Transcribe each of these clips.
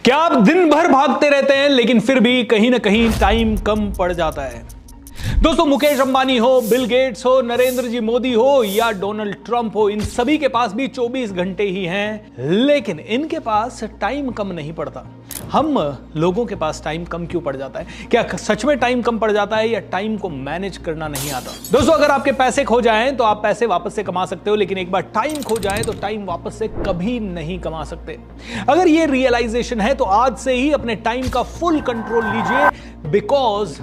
क्या आप दिन भर भागते रहते हैं लेकिन फिर भी कहीं ना कहीं टाइम कम पड़ जाता है? दोस्तों, मुकेश अंबानी हो, बिल गेट्स हो, नरेंद्र जी मोदी हो या डोनाल्ड ट्रंप हो, इन सभी के पास भी 24 घंटे ही हैं, लेकिन इनके पास टाइम कम नहीं पड़ता। हम लोगों के पास टाइम कम क्यों पड़ जाता है? क्या सच में टाइम कम पड़ जाता है या टाइम को मैनेज करना नहीं आता? दोस्तों, अगर आपके पैसे खो जाएं तो आप पैसे वापस से कमा सकते हो, लेकिन एक बार टाइम खो जाए तो टाइम वापस से कभी नहीं कमा सकते। अगर ये रियलाइजेशन है तो आज से ही अपने टाइम का फुल कंट्रोल लीजिए, बिकॉज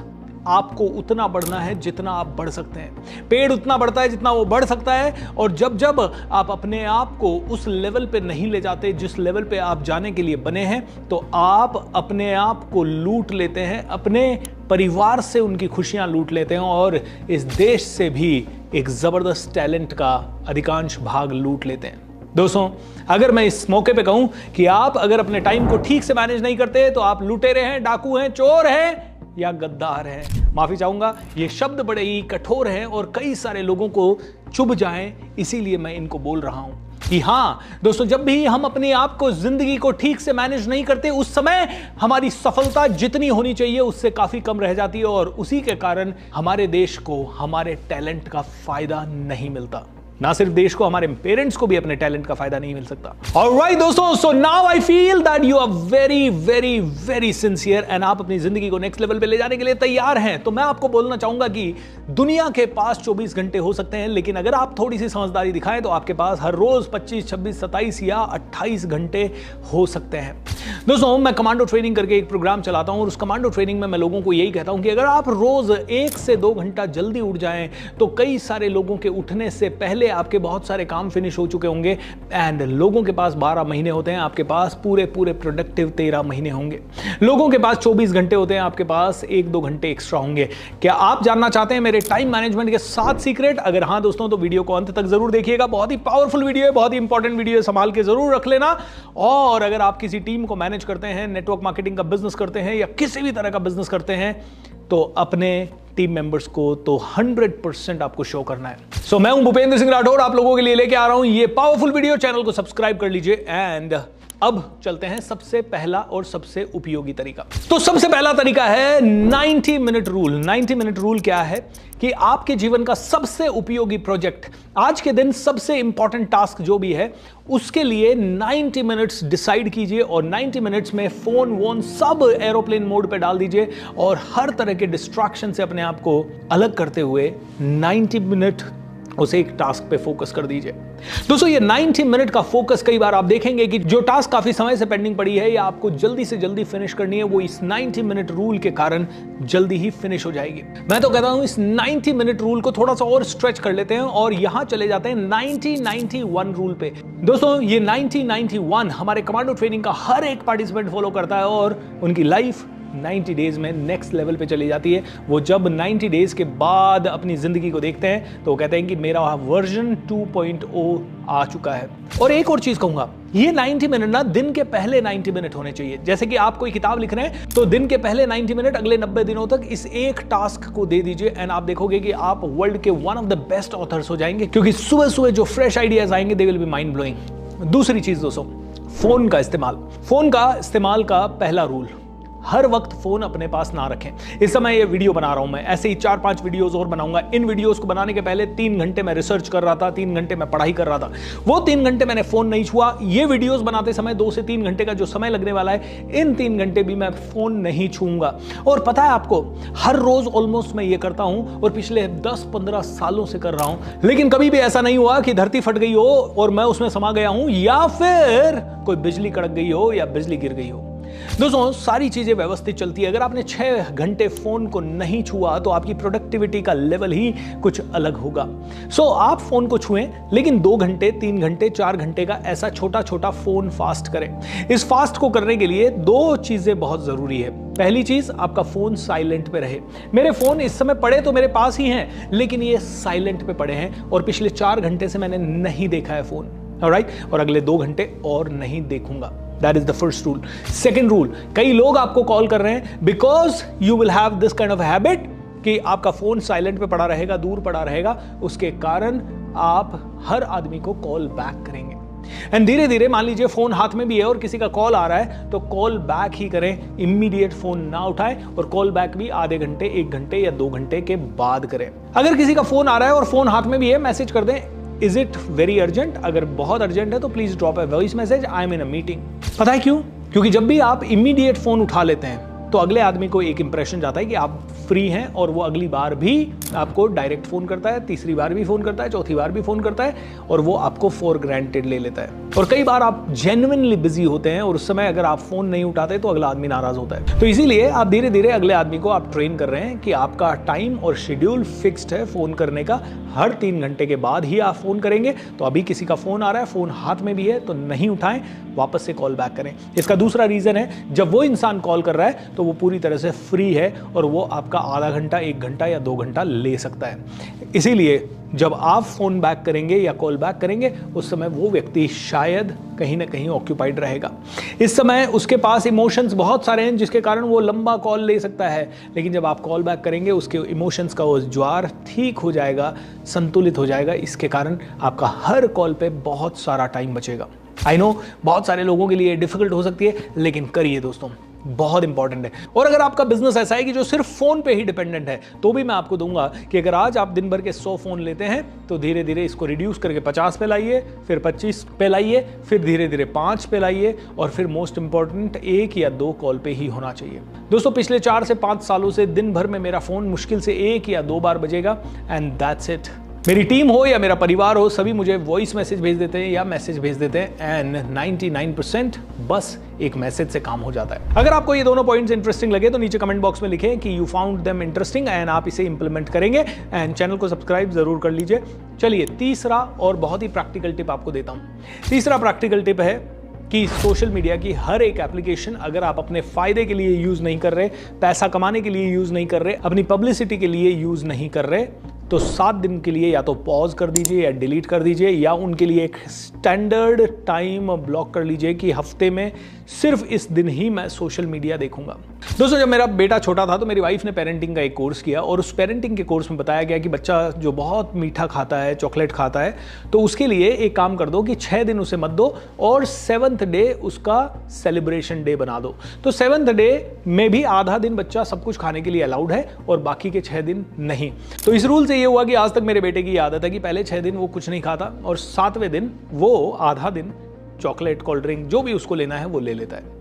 आपको उतना बढ़ना है जितना आप बढ़ सकते हैं। पेड़ उतना बढ़ता है जितना वो बढ़ सकता है, और जब जब आप अपने आप को उस लेवल पे नहीं ले जाते जिस लेवल पे आप जाने के लिए बने हैं, तो आप अपने आप को लूट लेते हैं, अपने परिवार से उनकी खुशियां लूट लेते हैं, और इस देश से भी एक जबरदस्त टैलेंट का अधिकांश भाग लूट लेते हैं। दोस्तों, अगर मैं इस मौके पे कहूं कि आप अगर अपने टाइम को ठीक से मैनेज नहीं करते तो आप लुटेरे हैं, डाकू हैं, चोर हैं या गद्दार हैं। माफी चाहूंगा, ये शब्द बड़े ही कठोर हैं और कई सारे लोगों को चुभ जाएं, इसीलिए मैं इनको बोल रहा हूं कि हां दोस्तों, जब भी हम अपने आप को, जिंदगी को ठीक से मैनेज नहीं करते, उस समय हमारी सफलता जितनी होनी चाहिए उससे काफी कम रह जाती है, और उसी के कारण हमारे देश को हमारे टैलेंट का फायदा नहीं मिलता। ना सिर्फ देश को, हमारे पेरेंट्स को भी अपने टैलेंट का फायदा नहीं मिल सकता। ऑलराइट दोस्तों, so now I feel that you are very very very sincere and आप अपनी जिंदगी को नेक्स्ट लेवल पे ले जाने के लिए तैयार हैं। तो मैं आपको बोलना चाहूंगा कि दुनिया के पास 24 घंटे हो सकते हैं, लेकिन अगर आप थोड़ी सी समझदारी दिखाएं तो आपके पास हर रोज 25, 26, 27 या 28 घंटे हो सकते हैं। दोस्तों, मैं कमांडो ट्रेनिंग करके एक प्रोग्राम चलाता हूं, और उस कमांडो ट्रेनिंग में मैं लोगों को यही कहता हूं कि अगर आप रोज 1 से 2 घंटा जल्दी उठ जाएं तो कई सारे लोगों के उठने से पहले आपके बहुत सारे काम फिनिश हो चुके होंगे। एंड लोगों के पास 12 महीने होते हैं, आपके पास पूरे प्रोडक्टिव 13 महीने होंगे। लोगों के पास 24 घंटे होते हैं, आपके पास 1-2 घंटे एक्स्ट्रा होंगे। क्या आप जानना चाहते हैं मेरे टाइम मैनेजमेंट के 7 सीक्रेट? अगर हाँ दोस्तों, तो वीडियो को अंत तक जरूर देखिएगा। बहुत ही पावरफुल वीडियो है, बहुत ही इंपॉर्टेंट वीडियो है, संभाल के जरूर रख लेना। और अगर आप किसी टीम को मैनेज करते हैं, नेटवर्क मार्केटिंग का बिजनेस करते हैं या किसी भी तरह का बिजनेस करते हैं, तो अपने टीम मेंबर्स को तो 100% आपको शो करना है। सो मैं हूं भूपेंद्र सिंह राठौर, आप लोगों के लिए लेके आ रहा हूं ये पावरफुल वीडियो। चैनल को सब्सक्राइब कर लीजिए। एंड अब चलते हैं सबसे पहला और सबसे उपयोगी तरीका। तो सबसे पहला तरीका है 90 मिनट रूल। 90 मिनट रूल क्या है कि आपके जीवन का सबसे उपयोगी प्रोजेक्ट, आज के दिन सबसे इंपॉर्टेंट टास्क जो भी है, उसके लिए 90 मिनट्स डिसाइड कीजिए, और 90 मिनट्स में फोन वोन सब एरोप्लेन मोड पे डाल दीजिए, और हर तरह के डिस्ट्रैक्शन से अपने आप को अलग करते हुए 90 मिनट उसे एक टास्क पे फोकस कर दीजिए। दोस्तों, ये 90 मिनट का फोकस, कई बार आप देखेंगे कि जो टास्क काफी समय से पेंडिंग पड़ी है या आपको जल्दी से जल्दी फिनिश करनी है, वो इस 90 मिनट रूल के कारण जल्दी ही फिनिश हो जाएगी। मैं तो कहता हूं इस 90 मिनट रूल को थोड़ा सा और स्ट्रेच कर लेते हैं और यहां चले जाते हैं 90-91 रूल पे। दोस्तों, ये 90-91 हमारे कमांडो ट्रेनिंग का हर एक पार्टिसिपेंट फॉलो करता है, और उनकी लाइफ 90 डेज में नेक्स्ट लेवल पे चली जाती है। वो जब 90 डेज के बाद अपनी जिंदगी को देखते हैं तो वो कहते हैं कि मेरा वर्जन 2.0 आ चुका है। और एक और चीज कहूंगा, ये 90 मिनट ना दिन के पहले 90 मिनट होने चाहिए। जैसे कि आप कोई किताब लिख रहे हैं तो दिन के पहले 90 मिनट अगले 90 दिनों तक इस एक टास्क को दे दीजिए, एंड आप देखोगे कि आप वर्ल्ड के one of the best authors हो जाएंगे, क्योंकि सुबह सुबह जो फ्रेश आइडियाज आएंगे they will be mind blowing. दूसरी चीज दोस्तों, फोन का इस्तेमाल। फोन का इस्तेमाल का पहला रूल, हर वक्त फोन अपने पास ना रखें। इस समय ये वीडियो बना रहा हूं मैं, ऐसे ही 4-5 वीडियोस और बनाऊंगा। इन वीडियोस को बनाने के पहले 3 घंटे मैं रिसर्च कर रहा था, 3 घंटे मैं पढ़ाई कर रहा था। वो 3 घंटे मैंने फोन नहीं छुआ। ये वीडियोस बनाते समय 2 से 3 घंटे का जो समय लगने वाला है, इन 3 घंटे भी मैं फोन नहीं छूंगा। और पता है आपको, हर रोज ऑलमोस्ट मैं ये करता हूं, और पिछले 10-15 सालों से कर रहा हूं, लेकिन कभी भी ऐसा नहीं हुआ कि धरती फट गई हो और मैं उसमें समा गया हूं, या फिर कोई बिजली कड़क गई हो या बिजली गिर गई हो। दोस्तों, सारी चीजें व्यवस्थित चलती है। अगर आपने 6 घंटे फोन को नहीं छुआ तो आपकी प्रोडक्टिविटी का लेवल ही कुछ अलग होगा। आप फोन को छुएं, लेकिन 2 घंटे, 3 घंटे, 4 घंटे का ऐसा छोटा छोटा फोन फास्ट करें। इस फास्ट को करने के लिए 2 चीजें बहुत जरूरी है। पहली चीज, आपका फोन साइलेंट पे रहे। मेरे फोन इस समय पड़े तो मेरे पास ही हैं, लेकिन ये साइलेंट पे पड़े हैं, और पिछले 4 घंटे से मैंने नहीं देखा है फोन। ऑलराइट, और अगले 2 घंटे और नहीं देखूंगा। That is the first rule. Second rule, कई लोग आपको कॉल कर रहे हैं because you will have this kind of habit कि आपका फोन साइलेंट पे पड़ा रहेगा, दूर पड़ा रहेगा, उसके कारण आप हर आदमी को कॉल बैक करेंगे। एंड धीरे धीरे मान लीजिए फोन हाथ में भी है और किसी का कॉल आ रहा है तो कॉल बैक ही करें, इमीडिएट फोन ना उठाएं और कॉल बैक भी आधे घंटे, 1 घंटे या 2 घंटे के बाद करें। अगर किसी का फोन आ रहा है और फोन हाथ में भी है, मैसेज कर दें इज इट वेरी अर्जेंट। अगर बहुत अर्जेंट है तो please drop a voice message, I am in a meeting. पता है क्यों? क्योंकि जब भी आप इमीडिएट फोन उठा लेते हैं तो अगले आदमी को एक इंप्रेशन जाता है कि आप फ्री हैं और वो अगली बार भी आपको डायरेक्ट फोन करता है, तीसरी बार भी फोन करता है, चौथी बार भी फोन करता है और वो आपको फॉर ग्रांटेड ले लेता है। और कई बार आप जेन्युइनली बिजी होते हैं और उस समय अगर आप फोन नहीं उठाते तो अगला आदमी नाराज होता है। तो इसीलिए आप धीरे धीरे अगले आदमी को आप ट्रेन कर रहे हैं कि आपका टाइम और शेड्यूल फिक्स्ड है फोन करने का, हर 3 घंटे के बाद ही आप फोन करेंगे। तो अभी किसी का फोन आ रहा है, फोन हाथ में भी है तो नहीं उठाएं, वापस से कॉल बैक करें। इसका दूसरा रीजन है, जब वो इंसान कॉल कर रहा है तो वो पूरी तरह से फ्री है और वो आपका आधा घंटा, 1 घंटा या 2 घंटा ले सकता है। इसीलिए जब आप फोन बैक करेंगे या कॉल बैक करेंगे उस समय वो व्यक्ति शायद कहीं ना कहीं ऑक्यूपाइड रहेगा। इस समय उसके पास इमोशंस बहुत सारे हैं जिसके कारण वो लंबा कॉल ले सकता है, लेकिन जब आप कॉल बैक करेंगे उसके इमोशंस का वो ज्वार ठीक हो जाएगा, संतुलित हो जाएगा। इसके कारण आपका हर कॉल पे बहुत सारा टाइम बचेगा। आई नो बहुत सारे लोगों के लिए डिफिकल्ट हो सकती है, लेकिन करिए दोस्तों, बहुत इंपॉर्टेंट है। और अगर आपका बिजनेस ऐसा है कि जो सिर्फ फोन पे ही डिपेंडेंट है तो भी मैं आपको दूंगा कि अगर आज आप दिन भर के 100 फोन लेते हैं तो धीरे धीरे इसको रिड्यूस करके 50 पे लाइए, फिर 25 पे लाइए, फिर धीरे धीरे 5 पे लाइए और फिर मोस्ट इंपॉर्टेंट 1 या 2 कॉल पे ही होना चाहिए। दोस्तों पिछले 4 से 5 सालों से दिन भर में मेरा फोन मुश्किल से 1 या 2 बार बजेगा एंड दैट्स इट। मेरी टीम हो या मेरा परिवार हो, सभी मुझे वॉइस मैसेज भेज देते हैं या मैसेज भेज देते हैं एंड 99% बस एक मैसेज से काम हो जाता है। अगर आपको ये दोनों पॉइंट्स इंटरेस्टिंग लगे तो नीचे कमेंट बॉक्स में लिखें कि you found them interesting and आप इसे इंप्लीमेंट करेंगे एंड चैनल को सब्सक्राइब जरूर कर लीजिए। चलिए तीसरा और बहुत ही प्रैक्टिकल टिप आपको देता हूं। तीसरा प्रैक्टिकल टिप है कि सोशल मीडिया की हर एक एप्लीकेशन अगर आप अपने फायदे के लिए यूज नहीं कर रहे, पैसा कमाने के लिए यूज नहीं कर रहे, अपनी पब्लिसिटी के लिए यूज नहीं कर रहे, तो 7 दिन के लिए या तो पॉज कर दीजिए या डिलीट कर दीजिए या उनके लिए एक स्टैंडर्ड टाइम ब्लॉक कर लीजिए कि हफ्ते में सिर्फ इस दिन ही मैं सोशल मीडिया देखूंगा। दोस्तों जब मेरा बेटा छोटा था तो मेरी वाइफ ने पेरेंटिंग का एक कोर्स किया और उस पेरेंटिंग के कोर्स में बताया गया कि बच्चा जो बहुत मीठा खाता है, चॉकलेट खाता है, तो उसके लिए एक काम कर दो कि 6 दिन उसे मत दो और 7th डे उसका सेलिब्रेशन डे बना दो। तो 7th डे में भी आधा दिन बच्चा सब कुछ खाने के लिए अलाउड है और बाकी के 6 दिन नहीं। तो इस रूल से ये हुआ कि आज तक मेरे बेटे की आदत है कि पहले 6 दिन वो कुछ नहीं खाता और 7वें दिन वो आधा दिन चॉकलेट, कोल्ड ड्रिंक जो भी उसको लेना है वो ले लेता है।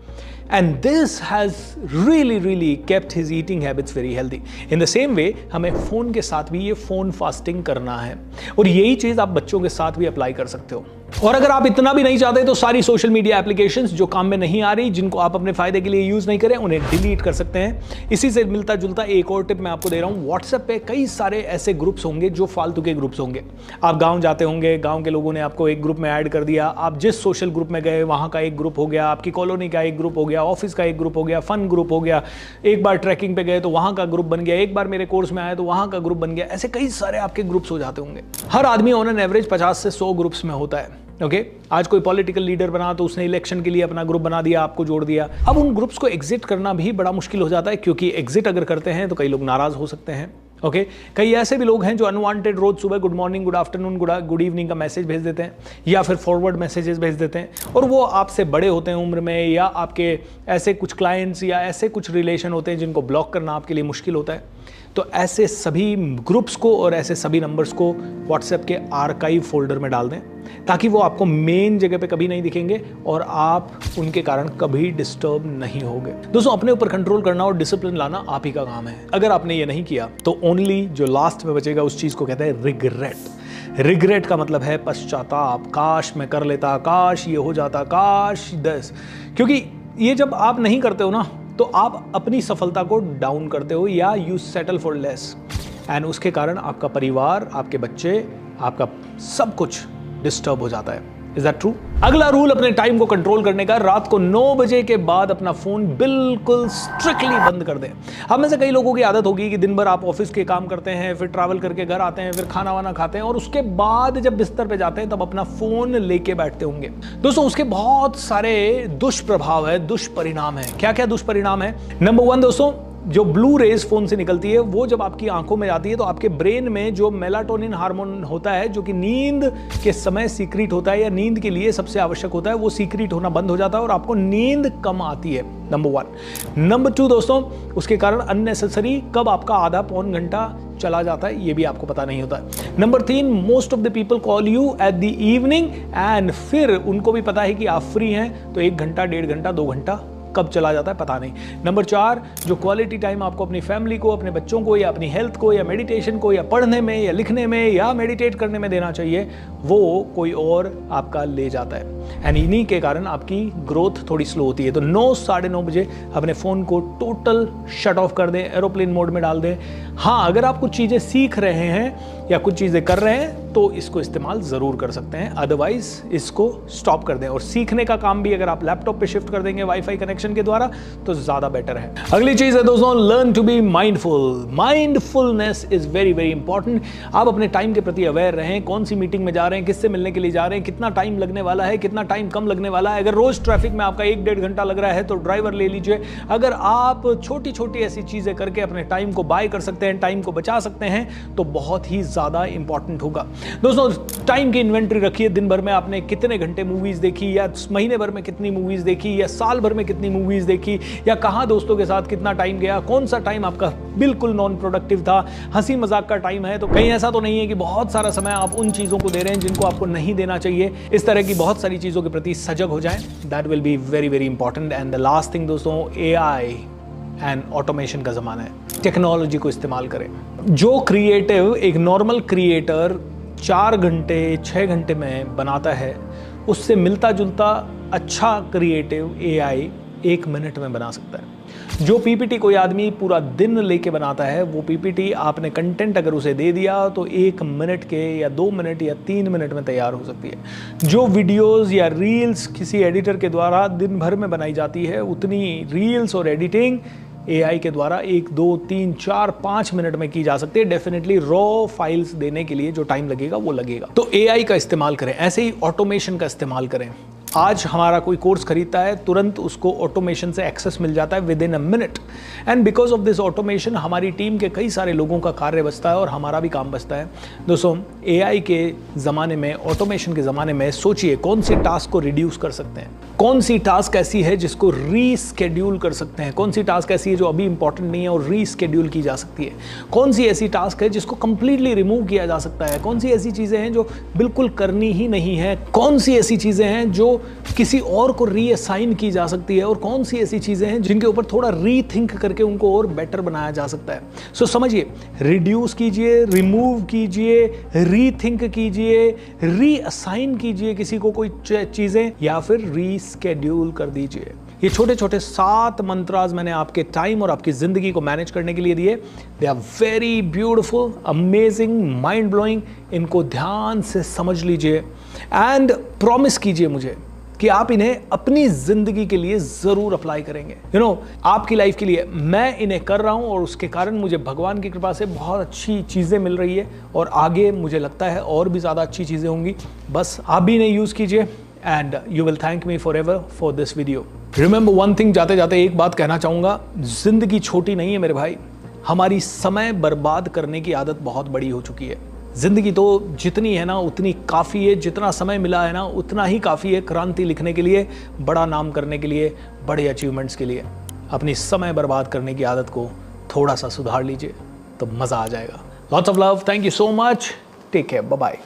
And this has really kept his eating habits very healthy. In the same way, हमें फोन के साथ भी ये फोन फास्टिंग करना है और यही चीज आप बच्चों के साथ भी अप्लाई कर सकते हो। और अगर आप इतना भी नहीं चाहते तो सारी सोशल मीडिया एप्लीकेशंस जो काम में नहीं आ रही, जिनको आप अपने फायदे के लिए यूज नहीं करें, उन्हें डिलीट कर सकते हैं। इसी से मिलता जुलता एक और टिप मैं आपको दे रहा हूं। व्हाट्सएप पे कई सारे ऐसे ग्रुप्स होंगे जो फालतू के ग्रुप्स होंगे। आप गांव जाते होंगे, गांव के लोगों ने आपको एक ग्रुप में ऐड कर दिया, आप जिस सोशल ग्रुप में गए वहां का एक ग्रुप हो गया, आपकी कॉलोनी का एक ग्रुप हो गया, ऑफिस का एक ग्रुप हो गया, फन ग्रुप हो गया, एक बार ट्रैकिंग पे गए तो वहां का ग्रुप बन गया, एक बार मेरे कोर्स में आए तो वहां का ग्रुप बन गया। ऐसे कई सारे आपके ग्रुप्स हो जाते होंगे। हर आदमी ऑन एन एवरेज 50 से 100 ग्रुप्स में होता है। ओके आज कोई पॉलिटिकल लीडर बना तो उसने इलेक्शन के लिए अपना ग्रुप बना दिया, आपको जोड़ दिया। अब उन ग्रुप्स को एग्जिट करना भी बड़ा मुश्किल हो जाता है, क्योंकि एग्जिट अगर करते हैं तो कई लोग नाराज हो सकते हैं। ओके कई ऐसे भी लोग हैं जो अनवांटेड रोज सुबह good morning, good afternoon, good evening का मैसेज भेज देते हैं या फिर फॉरवर्ड मैसेजेस भेज देते हैं और वो आपसे बड़े होते हैं उम्र में, या आपके ऐसे कुछ क्लाइंट्स या ऐसे कुछ रिलेशन होते हैं जिनको ब्लॉक करना आपके लिए मुश्किल होता है। तो ऐसे सभी ग्रुप्स को और ऐसे सभी नंबर्स को व्हाट्सएप के आर्काइव फोल्डर में डाल दें ताकि वो आपको मेन जगह पे कभी नहीं दिखेंगे और आप उनके कारण कभी डिस्टर्ब नहीं होगे। दोस्तों अपने ऊपर कंट्रोल करना और डिसिप्लिन लाना आप ही का काम है। अगर आपने ये नहीं किया तो ओनली जो लास्ट में बचेगा उस चीज को कहते हैं रिग्रेट। रिग्रेट का मतलब है पश्चाताप। काश मैं कर लेता, काश ये हो जाता, काश दस। क्योंकि ये जब आप नहीं करते हो ना तो आप अपनी सफलता को डाउन करते हो या you settle for less and उसके कारण आपका परिवार, आपके बच्चे, आपका सब कुछ डिस्टर्ब हो जाता है। Is that true? अगला रूल अपने टाइम को कंट्रोल करने का, रात को 9 बजे के बाद अपना फोन बिल्कुल स्ट्रिक्टली बंद कर दें। हम में से कई लोगों की आदत होगी कि दिन भर आप ऑफिस के काम करते हैं, फिर ट्रैवल करके घर आते हैं, फिर खाना वाना खाते हैं और उसके बाद जब बिस्तर पे जाते हैं तब अपना फोन लेके बैठते होंगे। दोस्तों उसके बहुत सारे दुष्प्रभाव है, दुष्परिणाम है। क्या क्या दुष्परिणाम है? नंबर 1 दोस्तों, जो ब्लू रेज फोन से निकलती है वो जब आपकी आंखों में जाती है तो आपके ब्रेन में जो मेलाटोनिन हार्मोन होता है जो कि नींद के समय सीक्रेट होता है या नींद के लिए सबसे आवश्यक होता है, वो सीक्रेट होना बंद हो जाता है और आपको नींद कम आती है। नंबर 1। नंबर 2 दोस्तों, उसके कारण अननेसेसरी कब आपका आधा पौन घंटा चला जाता है ये भी आपको पता नहीं होता है। Number 3, most of the people call you at the evening and फिर उनको भी पता है कि आप फ्री हैं तो 1 घंटा 1.5 घंटा 2 घंटा कब चला जाता है पता नहीं। नंबर 4, जो क्वालिटी टाइम आपको अपनी फैमिली को, अपने बच्चों को या अपनी हेल्थ को या मेडिटेशन को या पढ़ने में या लिखने में या मेडिटेट करने में देना चाहिए, वो कोई और आपका ले जाता है एंड इन्हीं के कारण आपकी ग्रोथ थोड़ी स्लो होती है। तो 9 साढ़े 9 बजे अपने फ़ोन को टोटल शट ऑफ कर दें, एरोप्लेन मोड में डाल दें। हाँ, अगर आप कुछ चीज़ें सीख रहे हैं या कुछ चीज़ें कर रहे हैं तो इसको इस्तेमाल ज़रूर कर सकते हैं, अदरवाइज इसको स्टॉप कर दें। और सीखने का काम भी अगर आप लैपटॉप पे शिफ्ट कर देंगे वाईफाई कनेक्शन के द्वारा तो ज़्यादा बेटर है। अगली चीज़ है दोस्तों, learn to be mindful. Mindfulness is very very important. आप अपने टाइम के प्रति अवेयर रहें, कौन सी मीटिंग में जा रहे हैं, किससे मिलने के लिए जा रहे हैं, कितना टाइम लगने वाला है, कितना टाइम कम लगने वाला है। अगर रोज़ ट्रैफिक में आपका 1-1.5 घंटा लग रहा है तो ड्राइवर ले लीजिए। अगर आप छोटी छोटी ऐसी चीज़ें करके अपने टाइम को बाय कर सकते हैं, टाइम को बचा सकते हैं तो बहुत ही ज़्यादा इंपॉर्टेंट होगा। दोस्तों, टाइम की इन्वेंट्री रखिए। दिन भर में आपने कितने घंटे मूवीज देखी, या महीने भर में कितनी मूवीज देखी, या साल भर में कितनी मूवीज देखी, या कहाँ दोस्तों के साथ कितना टाइम गया, कौन सा टाइम आपका बिल्कुल नॉन प्रोडक्टिव था, हंसी मजाक का टाइम है। तो कहीं ऐसा तो नहीं है कि बहुत सारा समय आप उन चीज़ों को दे रहे हैं जिनको आपको नहीं देना चाहिए। इस तरह की बहुत सारी चीज़ों के प्रति सजग हो जाएं, that will be very very important. And the last thing दोस्तों, AI एंड ऑटोमेशन का ज़माना है। टेक्नोलॉजी को इस्तेमाल करें। जो क्रिएटिव एक नॉर्मल क्रिएटर 4 घंटे 6 घंटे में बनाता है, उससे मिलता जुलता अच्छा क्रिएटिव AI 1 मिनट में बना सकता है। जो PPT कोई आदमी पूरा दिन लेके बनाता है, वो PPT आपने कंटेंट अगर उसे दे दिया तो 1 मिनट के या 2 मिनट या 3 मिनट में तैयार हो सकती है। जो वीडियोस या रील्स किसी एडिटर के द्वारा दिन भर में बनाई जाती है, उतनी रील्स और एडिटिंग AI के द्वारा 1, 2, 3, 4, 5 मिनट में की जा सकती है। डेफिनेटली रॉ फाइल्स देने के लिए जो टाइम लगेगा वो लगेगा। तो AI का इस्तेमाल करें, ऐसे ही ऑटोमेशन का इस्तेमाल करें। आज हमारा कोई कोर्स खरीदता है, तुरंत उसको ऑटोमेशन से एक्सेस मिल जाता है with in a minute. And because of this automation हमारी टीम के कई सारे लोगों का कार्य बचता है और हमारा भी काम बचता है। दोस्तों, AI के ज़माने में, ऑटोमेशन के ज़माने में सोचिए कौन सी टास्क को रिड्यूस कर सकते हैं, कौन सी टास्क ऐसी है जिसको रीस्केड्यूल कर सकते हैं, कौन सी टास्क ऐसी है जो अभी इंपॉर्टेंट नहीं है और रीस्केड्यूल की जा सकती है, कौन सी ऐसी टास्क है जिसको कंप्लीटली रिमूव किया जा सकता है, कौन सी ऐसी चीज़ें हैं जो बिल्कुल करनी ही नहीं है, कौन सी ऐसी चीज़ें हैं जो किसी और को रीअसाइन की जा सकती है, और कौन सी ऐसी चीज़ें हैं जिनके ऊपर थोड़ा रीथिंक करके उनको और बेटर बनाया जा सकता है। सो समझिए, रिड्यूस कीजिए, रिमूव कीजिए, रीथिंक कीजिए, रीअसाइन कीजिए किसी को कोई चीज़ें, या फिर रीस्केड्यूल कर दीजिए। ये छोटे छोटे 7 मंत्राज मैंने आपके टाइम और आपकी ज़िंदगी को मैनेज करने के लिए दिए। They are very beautiful, amazing, mind blowing. इनको ध्यान से समझ लीजिए एंड प्रॉमिस कीजिए मुझे कि आप इन्हें अपनी जिंदगी के लिए जरूर अप्लाई करेंगे। आपकी लाइफ के लिए मैं इन्हें कर रहा हूं और उसके कारण मुझे भगवान की कृपा से बहुत अच्छी चीजें मिल रही है और आगे मुझे लगता है और भी ज्यादा अच्छी चीजें होंगी। बस आप भी इन्हें यूज कीजिए and you will thank me for ever for this video. Remember one thing, जाते जाते एक बात कहना चाहूंगा, जिंदगी छोटी नहीं है मेरे भाई। हमारी समय बर्बाद करने की आदत बहुत बड़ी हो चुकी है। जिंदगी तो जितनी है ना उतनी काफ़ी है, जितना समय मिला है ना उतना ही काफ़ी है क्रांति लिखने के लिए, बड़ा नाम करने के लिए, बड़े अचीवमेंट्स के लिए। अपनी समय बर्बाद करने की आदत को थोड़ा सा सुधार लीजिए तो मज़ा आ जाएगा। Lots of love, thank you so much, take care, bye bye.